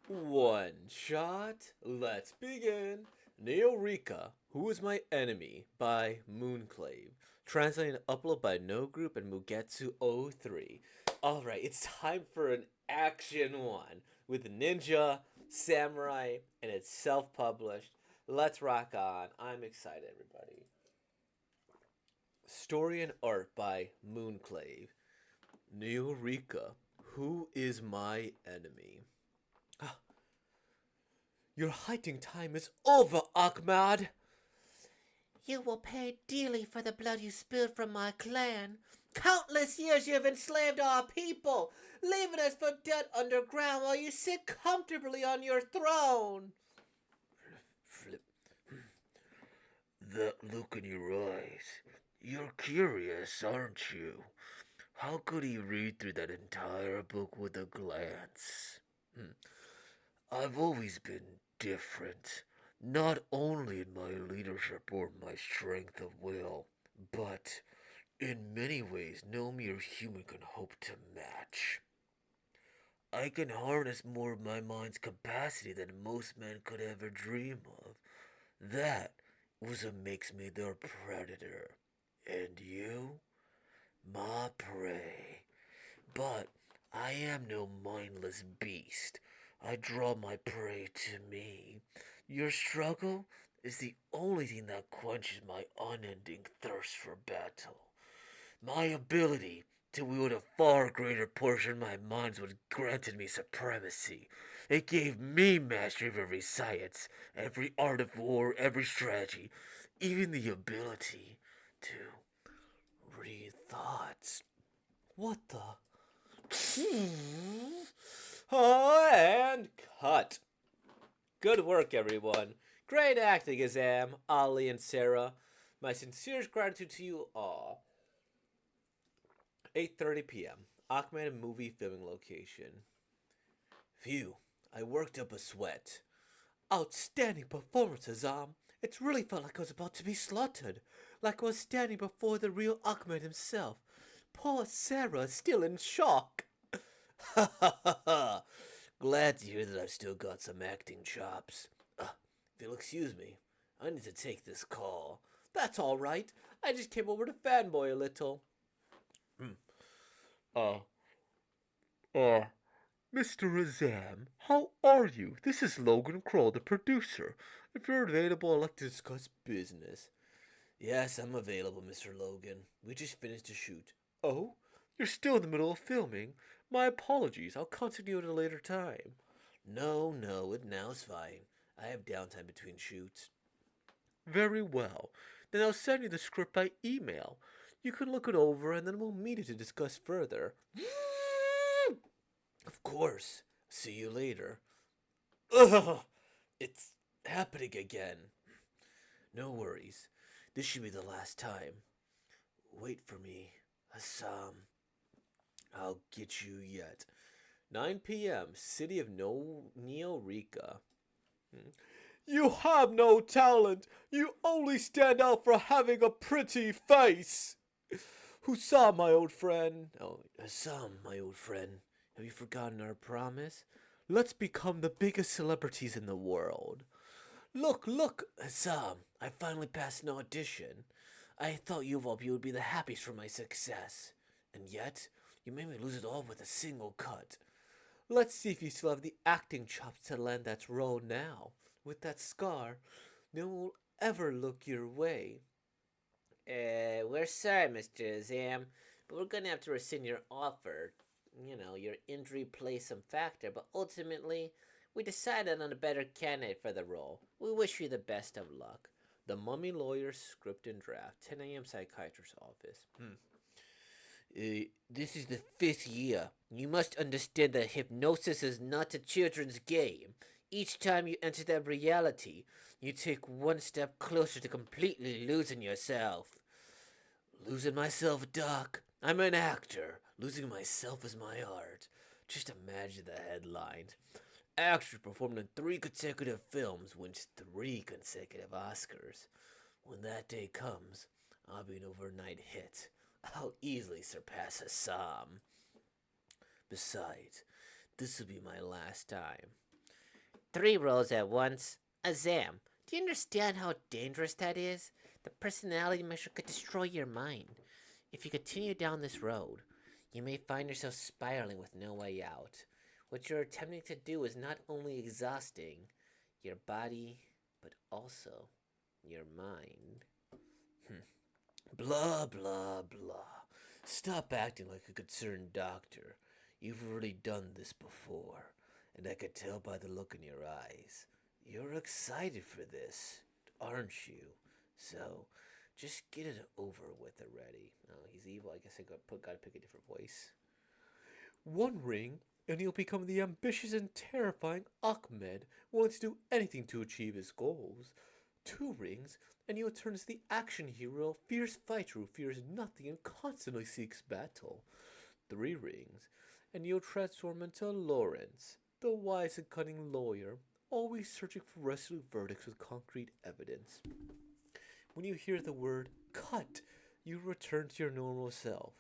One shot. Let's begin. Neorika, Who is My Enemy by Moonclave. Translated and uploaded by No Group and Mugetsu03. Alright, it's time for an action one with Ninja, Samurai, and it's self published. Let's rock on. I'm excited, everybody. Story and art by Moonclave. Neorika, Who is My Enemy? Your hiding time is over, Ahmad! You will pay dearly for the blood you spilled from my clan. Countless years you have enslaved our people, leaving us for dead underground while you sit comfortably on your throne. Flip. That look in your eyes. You're curious, aren't you? How could he read through that entire book with a glance? Hmm. I've always been different, not only in my leadership or my strength of will, but in many ways no mere human can hope to match. I can harness more of my mind's capacity than most men could ever dream of. That was what makes me their predator. And you? My prey. But I am no mindless beast. I draw my prey to me. Your struggle is the only thing that quenches my unending thirst for battle. My ability to wield a far greater portion of my mind's what granted me supremacy. It gave me mastery of every science, every art of war, every strategy, even the ability to read thoughts. What the? Oh, and cut. Good work, everyone. Great acting, Azam, Ali, and Sarah. My sincerest gratitude to you all. 8:30 p.m. Ahmed movie filming location. Phew, I worked up a sweat. Outstanding performance, Azam. It really felt like I was about to be slaughtered, like I was standing before the real Ahmed himself. Poor Sarah is still in shock. Ha ha ha ha. Glad to hear that I've still got some acting chops. If you'll excuse me, I need to take this call. That's all right. I just came over to fanboy a little. Hmm. Uh, uh, Mr. Razam, how are you? This is Logan Kroll, the producer. If you're available, I'd like to discuss business. Yes, I'm available, Mr. Logan. We just finished a shoot. Oh? You're still in the middle of filming? My apologies. I'll contact you at a later time. No, no, it now's fine. I have downtime between shoots. Very well. Then I'll send you the script by email. You can look it over and then we'll meet it to discuss further. Of course. See you later. Ugh! It's happening again. No worries. This should be the last time. Wait for me, Hassan. I'll get you yet. 9 p.m. City of Neorika. You have no talent. You only stand out for having a pretty face. Hussam, my old friend. Oh, Hassan, my old friend. Have you forgotten our promise? Let's become the biggest celebrities in the world. Look, Hassan. I finally passed an audition. I thought you of all people would be the happiest for my success. And yet, you made me lose it all with a single cut. Let's see if you still have the acting chops to land that role now. With that scar, no one will ever look your way. We're sorry, Mr. Zam, but we're gonna have to rescind your offer. Your injury plays some factor, but ultimately, we decided on a better candidate for the role. We wish you the best of luck. The Mummy Lawyer's script and draft, 10 a.m. psychiatrist's office. This is the 5th year. You must understand that hypnosis is not a children's game. Each time you enter that reality, you take one step closer to completely losing yourself. Losing myself, Doc? I'm an actor. Losing myself is my art. Just imagine the headlines. Actor performed in 3 consecutive films, wins 3 consecutive Oscars. When that day comes, I'll be an overnight hit. I'll easily surpass Assam. Besides, this will be my last time. 3 rolls at once. Azam, do you understand how dangerous that is? The personality measure could destroy your mind. If you continue down this road, you may find yourself spiraling with no way out. What you're attempting to do is not only exhausting your body, but also your mind. Blah, blah, blah. Stop acting like a concerned doctor. You've already done this before, and I could tell by the look in your eyes. You're excited for this, aren't you? So, just get it over with already. Oh, he's evil. I guess gotta pick a different voice. One ring, and he'll become the ambitious and terrifying Ahmed, willing to do anything to achieve his goals. 2 rings, and he'll turn into the action hero, fierce fighter who fears nothing and constantly seeks battle. 3 rings, and he'll transform into Lawrence, the wise and cunning lawyer, always searching for resolute verdicts with concrete evidence. When you hear the word cut, you return to your normal self.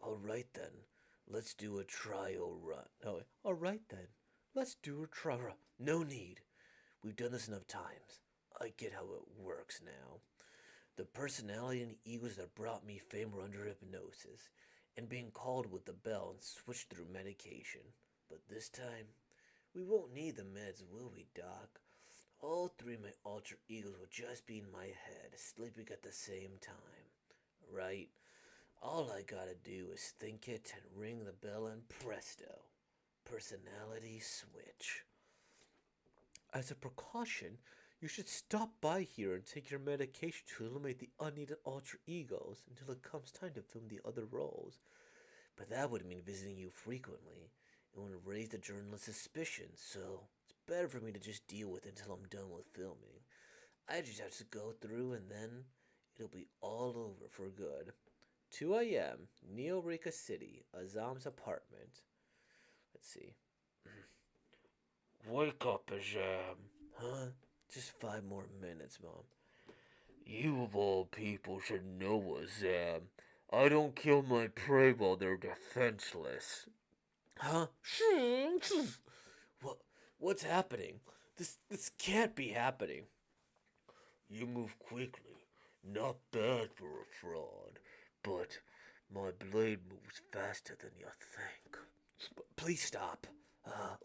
All right then, let's do a trial run. Oh, all right then, let's do a trial run. No need. We've done this enough times. I get how it works now. The personality and egos that brought me fame were under hypnosis and being called with the bell and switched through medication. But this time, we won't need the meds, will we, Doc? All 3 of my alter egos will just be in my head, sleeping at the same time. Right? All I gotta do is think it and ring the bell, and presto. Personality switch. As a precaution, you should stop by here and take your medication to eliminate the unneeded alter egos until it comes time to film the other roles. But that would mean visiting you frequently. It would raise the journalist's suspicions, so it's better for me to just deal with it until I'm done with filming. I just have to go through and then it'll be all over for good. 2 a.m., Neorika City, Azam's apartment. Let's see. Wake up, Azam. Huh? Just 5 more minutes, Mom. You of all people should know, Azam. I don't kill my prey while they're defenseless. Huh? What? What's happening? This can't be happening. You move quickly. Not bad for a fraud. But my blade moves faster than you think. Please stop.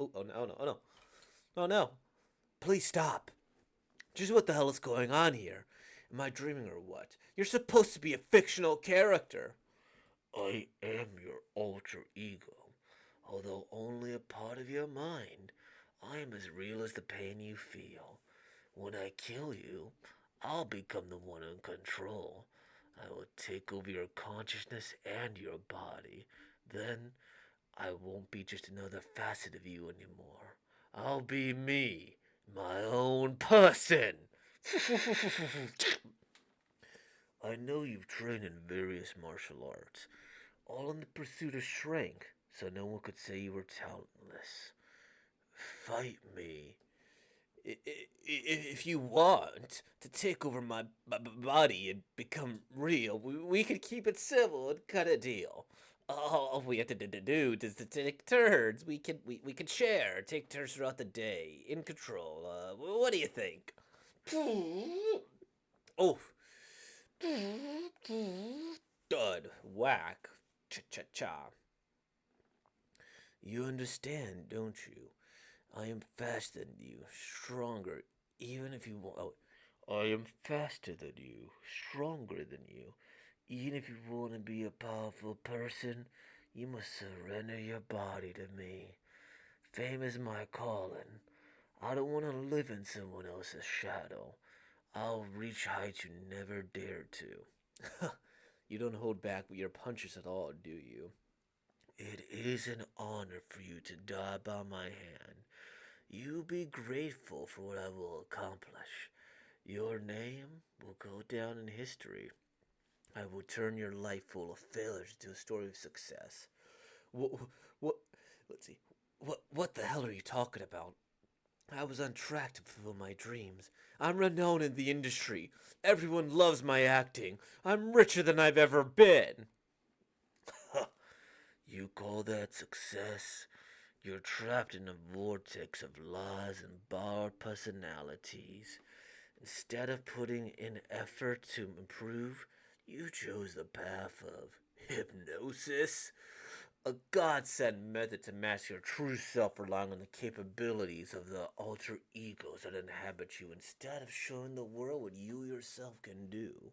Oh no, no, no. Oh no. Please stop. Just what the hell is going on here? Am I dreaming or what? You're supposed to be a fictional character. I am your alter ego. Although only a part of your mind, I am as real as the pain you feel. When I kill you, I'll become the one in control. I will take over your consciousness and your body. Then I won't be just another facet of you anymore. I'll be me, my own person. I know you've trained in various martial arts, all in the pursuit of strength, so no one could say you were talentless. Fight me. If you want to take over my body and become real, we could keep it civil and cut a deal. All we have to do is to take turns. We could share, take turns throughout the day, in control. What do you think? Oh, thud, whack, cha cha cha. You understand, don't you? I am faster than you, stronger, even if you want. Oh, I am faster than you, stronger than you. Even if you want to be a powerful person, you must surrender your body to me. Fame is my calling. I don't want to live in someone else's shadow. I'll reach heights you never dared to. you don't hold back with your punches at all, do you? It is an honor for you to die by my hand. You be grateful for what I will accomplish. Your name will go down in history. I will turn your life full of failures into a story of success. What? Let's see. What the hell are you talking about? I was on track to fulfill my dreams. I'm renowned in the industry. Everyone loves my acting. I'm richer than I've ever been. You call that success? You're trapped in a vortex of lies and borrowed personalities. Instead of putting in effort to improve, you chose the path of hypnosis. A godsend method to mask your true self, relying on the capabilities of the alter egos that inhabit you instead of showing the world what you yourself can do.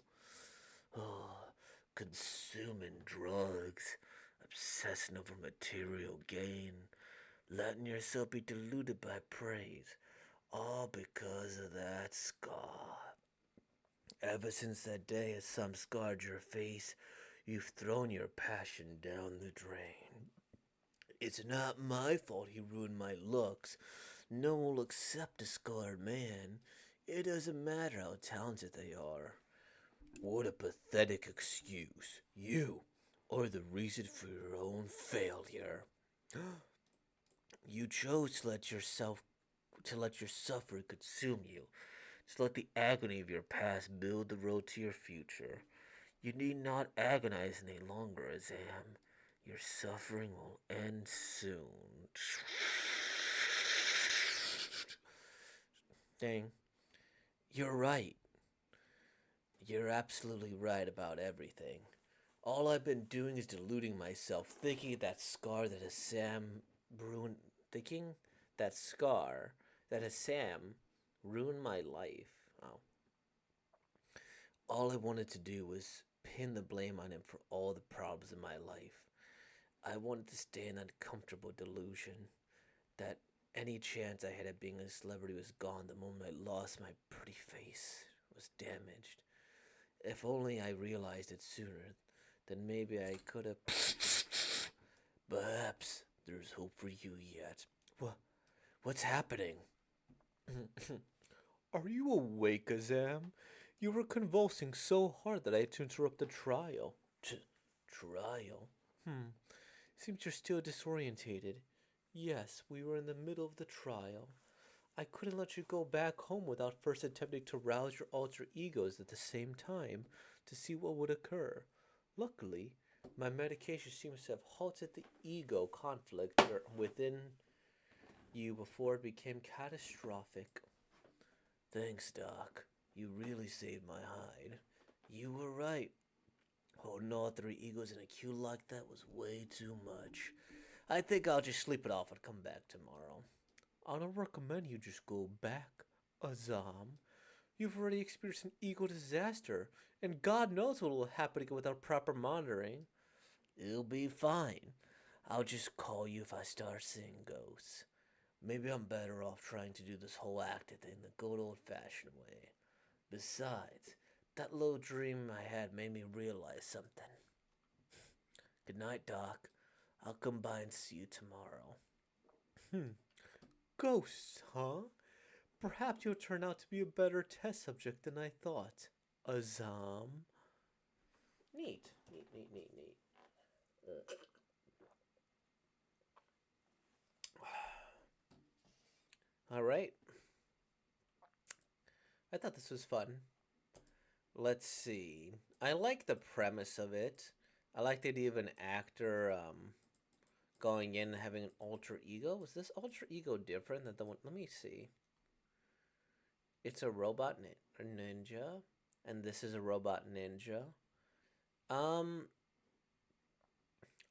Oh, consuming drugs, obsessing over material gain, letting yourself be deluded by praise, all because of that scar. Ever since that day as some scarred your face, you've thrown your passion down the drain. It's not my fault he ruined my looks. No one will accept a scarred man. It doesn't matter how talented they are. What a pathetic excuse. You are the reason for your own failure. You chose to let your suffering consume you. To let the agony of your past build the road to your future. You need not agonize any longer, Azam. Your suffering will end soon. Dang. You're right. You're absolutely right about everything. All I've been doing is deluding myself, thinking that scar that has Sam ruined. Thinking that scar that has Sam ruined my life. Oh. All I wanted to do was pin the blame on him for all the problems in my life. I wanted to stay in that comfortable delusion that any chance I had of being a celebrity was gone the moment I lost my pretty face, was damaged. If only I realized it sooner, then maybe I could have. Perhaps there's hope for you yet. What's happening? Are you awake, Azam? You were convulsing so hard that I had to interrupt the trial. Trial? Seems you're still disorientated. Yes, we were in the middle of the trial. I couldn't let you go back home without first attempting to rouse your alter egos at the same time to see what would occur. Luckily, my medication seems to have halted the ego conflict within you before it became catastrophic. Thanks, Doc. You really saved my hide. You were right. Holding all three egos in a queue like that was way too much. I think I'll just sleep it off and come back tomorrow. I don't recommend you just go back, Azam. You've already experienced an ego disaster, and God knows what will happen again without proper monitoring. It'll be fine. I'll just call you if I start seeing ghosts. Maybe I'm better off trying to do this whole acting thing the good old fashioned way. Besides, that little dream I had made me realize something. Good night, Doc. I'll come by and see you tomorrow. Ghosts, huh? Perhaps you'll turn out to be a better test subject than I thought. Azam. Neat. Neat. Alright. I thought this was fun. Let's see. I like the premise of it. I like the idea of an actor going in and having an alter ego. Was this alter ego different than the one? Let me see. It's a robot ninja, and this is a robot ninja. Um,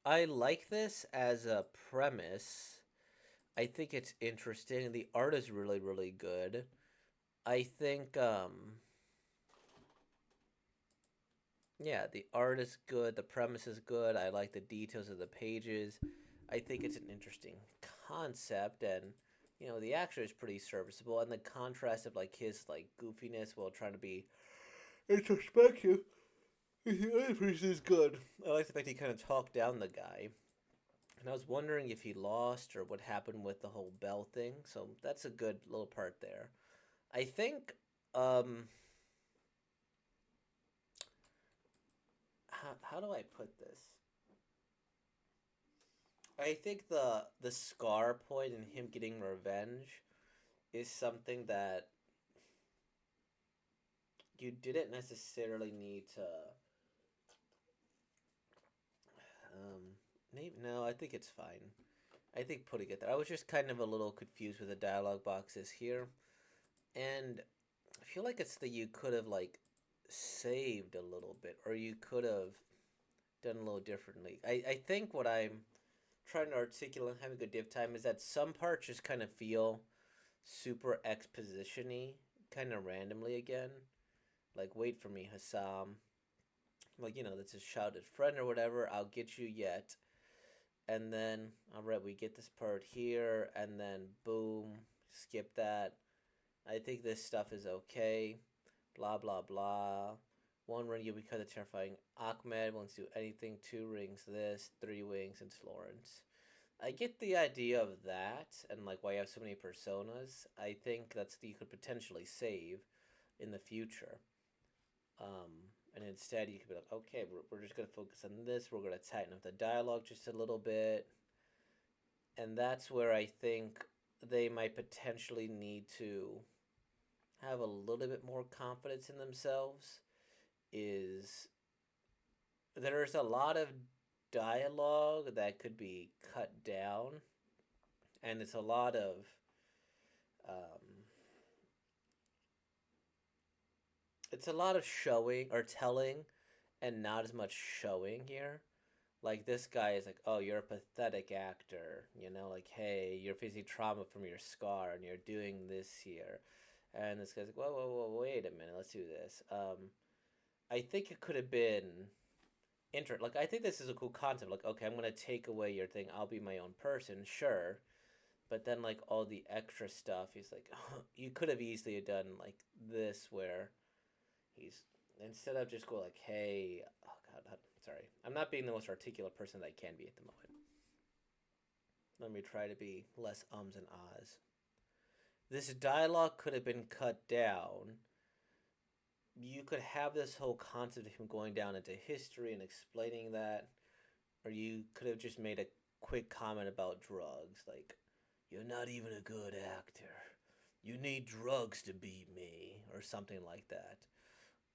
I like this as a premise. I think it's interesting. The art is really, really good. I think, yeah, the art is good. The premise is good. I like the details of the pages. I think it's an interesting concept, and the actor is pretty serviceable, and the contrast of like his like goofiness while trying to be introspective. The person is good. I like the fact he kind of talked down the guy. And I was wondering if he lost or what happened with the whole bell thing. So that's a good little part there. I think how do I put this? I think the scar point and him getting revenge is something that you didn't necessarily need to maybe no, I think it's fine. I think putting it there. I was just kind of a little confused with the dialogue boxes here, and I feel like it's that you could have like saved a little bit, or you could have done a little differently. I think what I'm trying to articulate and having a good div time is that some parts just kind of feel super exposition-y, kind of randomly again. Like, wait for me, Hassam. Like, that's a shouted friend or whatever. I'll get you yet. And then, all right, we get this part here, and then boom, skip that. I think this stuff is okay. Blah, blah, blah. One ring, you'll become the terrifying Ahmed. Won't do anything. 2 rings, this. 3 wings, and Florence. I get the idea of that, and like why you have so many personas. I think that's you could potentially save in the future. And instead, you could be like, okay, we're just going to focus on this. We're going to tighten up the dialogue just a little bit. And that's where I think they might potentially need to have a little bit more confidence in themselves. Is there's a lot of dialogue that could be cut down, and it's a lot of um, it's a lot of showing or telling and not as much showing here. Like this guy is like, oh, you're a pathetic actor, like, hey, you're facing trauma from your scar and you're doing this here. And this guy's like, whoa, whoa, whoa, wait a minute, let's do this. I think it could have been like, I think this is a cool concept. Like, okay, I'm gonna take away your thing. I'll be my own person, sure. But then, like, all the extra stuff, he's like, oh, you could have easily done like this, where he's instead of just go like, hey, oh god, sorry, I'm not being the most articulate person that I can be at the moment. Let me try to be less ums and ahs. This dialogue could have been cut down. You could have this whole concept of him going down into history and explaining that, or you could have just made a quick comment about drugs, like, you're not even a good actor. You need drugs to beat me, or something like that.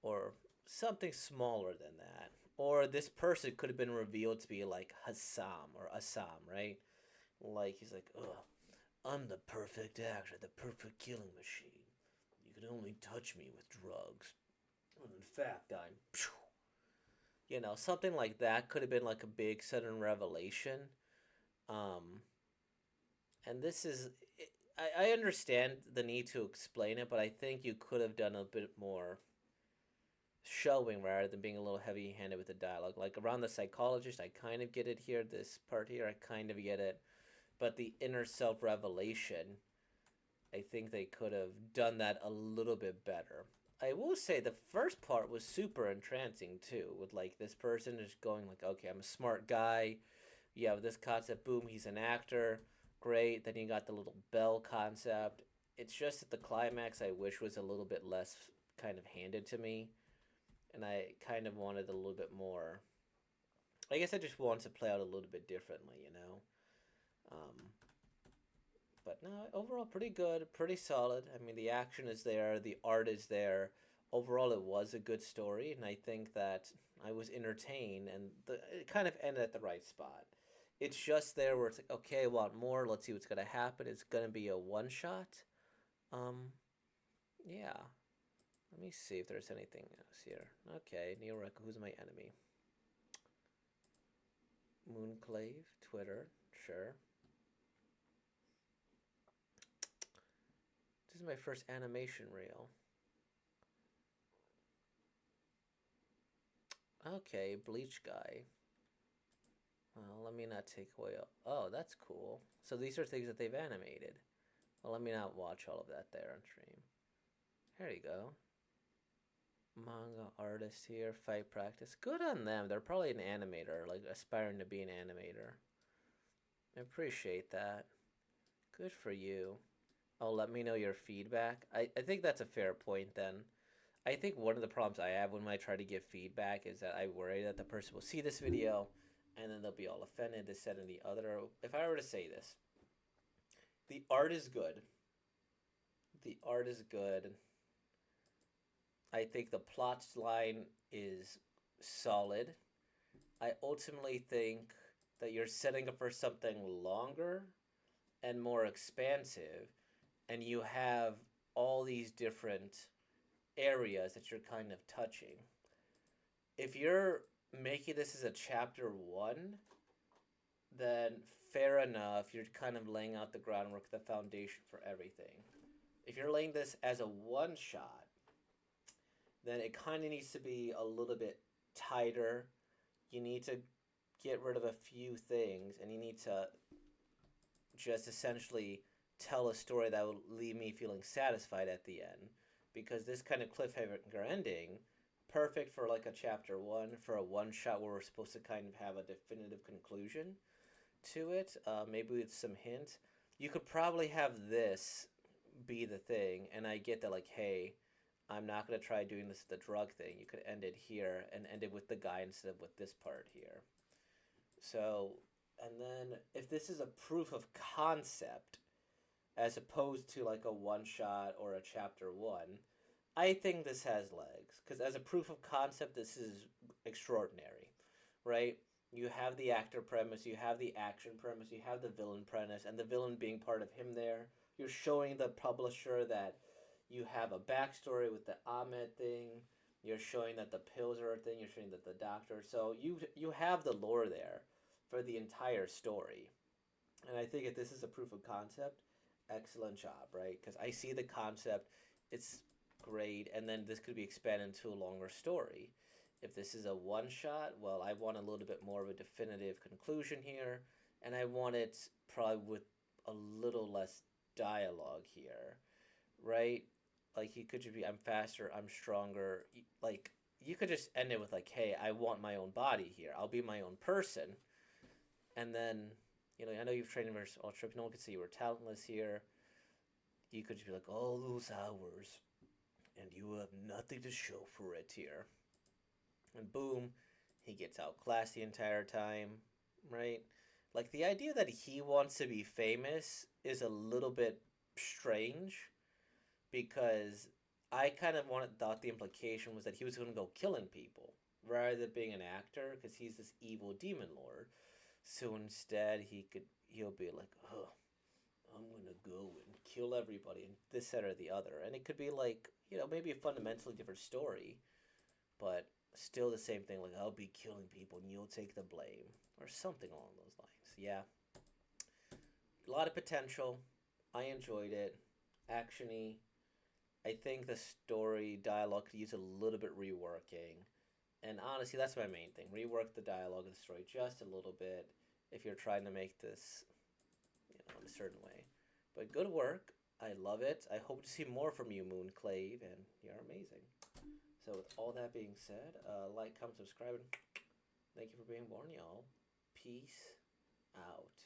Or something smaller than that. Or this person could have been revealed to be like Hassam or Assam, right? Like, he's like, ugh, I'm the perfect actor, the perfect killing machine. You can only touch me with drugs. When in fact, I'm. Something like that could have been like a big sudden revelation. Um, and this is. I understand the need to explain it, but I think you could have done a bit more showing rather than being a little heavy handed with the dialogue. Like around the psychologist, I kind of get it here. This part here, I kind of get it. But the inner self revelation, I think they could have done that a little bit better. I will say the first part was super entrancing too, with like this person just going like, okay, I'm a smart guy. Yeah, with this concept, boom, he's an actor. Great. Then you got the little bell concept. It's just that the climax I wish was a little bit less kind of handed to me. And I kind of wanted a little bit more. I guess I just wanted to play out a little bit differently. But no, overall pretty good, pretty solid. I mean, the action is there, the art is there. Overall, it was a good story, and I think that I was entertained, and it kind of ended at the right spot. It's just there where it's like, okay, I want more. Let's see what's gonna happen. It's gonna be a one shot. Yeah. Let me see if there's anything else here. Okay, Neorika, who's my enemy? Moonclave, Twitter, sure. This is my first animation reel. Okay, Bleach Guy. Well, let me not take away. Oh, that's cool. So these are things that they've animated. Well, let me not watch all of that there on stream. There you go. Manga artist here, fight practice. Good on them. They're probably an animator, like aspiring to be an animator. I appreciate that. Good for you. Oh, let me know your feedback. I think that's a fair point then. I think one of the problems I have when I try to give feedback is that I worry that the person will see this video and then they'll be all offended, this, that, and the other. If I were to say this, the art is good. The art is good. I think the plot line is solid. I ultimately think that you're setting up for something longer and more expansive, and you have all these different areas that you're kind of touching. If you're making this as a chapter one, then fair enough, you're kind of laying out the groundwork, the foundation for everything. If you're laying this as a one shot, then it kind of needs to be a little bit tighter. You need to get rid of a few things, and you need to just essentially tell a story that will leave me feeling satisfied at the end. Because this kind of cliffhanger ending, perfect for like a chapter one, for a one shot where we're supposed to kind of have a definitive conclusion to it, maybe with some hint. You could probably have this be the thing, and I get that, like, hey, I'm not going to try doing this the drug thing. You could end it here and end it with the guy instead of with this part here. So, and then if this is a proof of concept as opposed to like a one shot or a chapter one, I think this has legs. Because as a proof of concept, this is extraordinary, right? You have the actor premise, you have the action premise, you have the villain premise, and the villain being part of him there. You're showing the publisher that you have a backstory with the Ahmed thing. You're showing that the pills are a thing. You're showing that the doctor. So you have the lore there for the entire story. And I think if this is a proof of concept, excellent job, right? Because I see the concept, it's great, and then this could be expanded into a longer story. If this is a one shot, well, I want a little bit more of a definitive conclusion here, and I want it probably with a little less dialogue here, right? Like, you could just be, I'm faster, I'm stronger. Like, you could just end it with, like, hey, I want my own body here. I'll be my own person. And then, I know you've trained in versus Ultra. No one can say you were talentless here. You could just be like, all those hours, and you have nothing to show for it here. And boom, he gets outclassed the entire time, right? Like, the idea that he wants to be famous is a little bit strange, because I kind of thought the implication was that he was going to go killing people rather than being an actor, because he's this evil demon lord. So instead, he'll be like, oh, I'm gonna go and kill everybody and this, that, or the other. And it could be like, maybe a fundamentally different story, but still the same thing. Like, I'll be killing people and you'll take the blame, or something along those lines. Yeah, a lot of potential. I enjoyed it. Actiony. I think the story dialogue could use a little bit reworking. And honestly, that's my main thing. Rework the dialogue of the story just a little bit if you're trying to make this, in a certain way. But good work. I love it. I hope to see more from you, Moonclave, and you're amazing. So with all that being said, like, comment, subscribe, and thank you for being born, y'all. Peace out.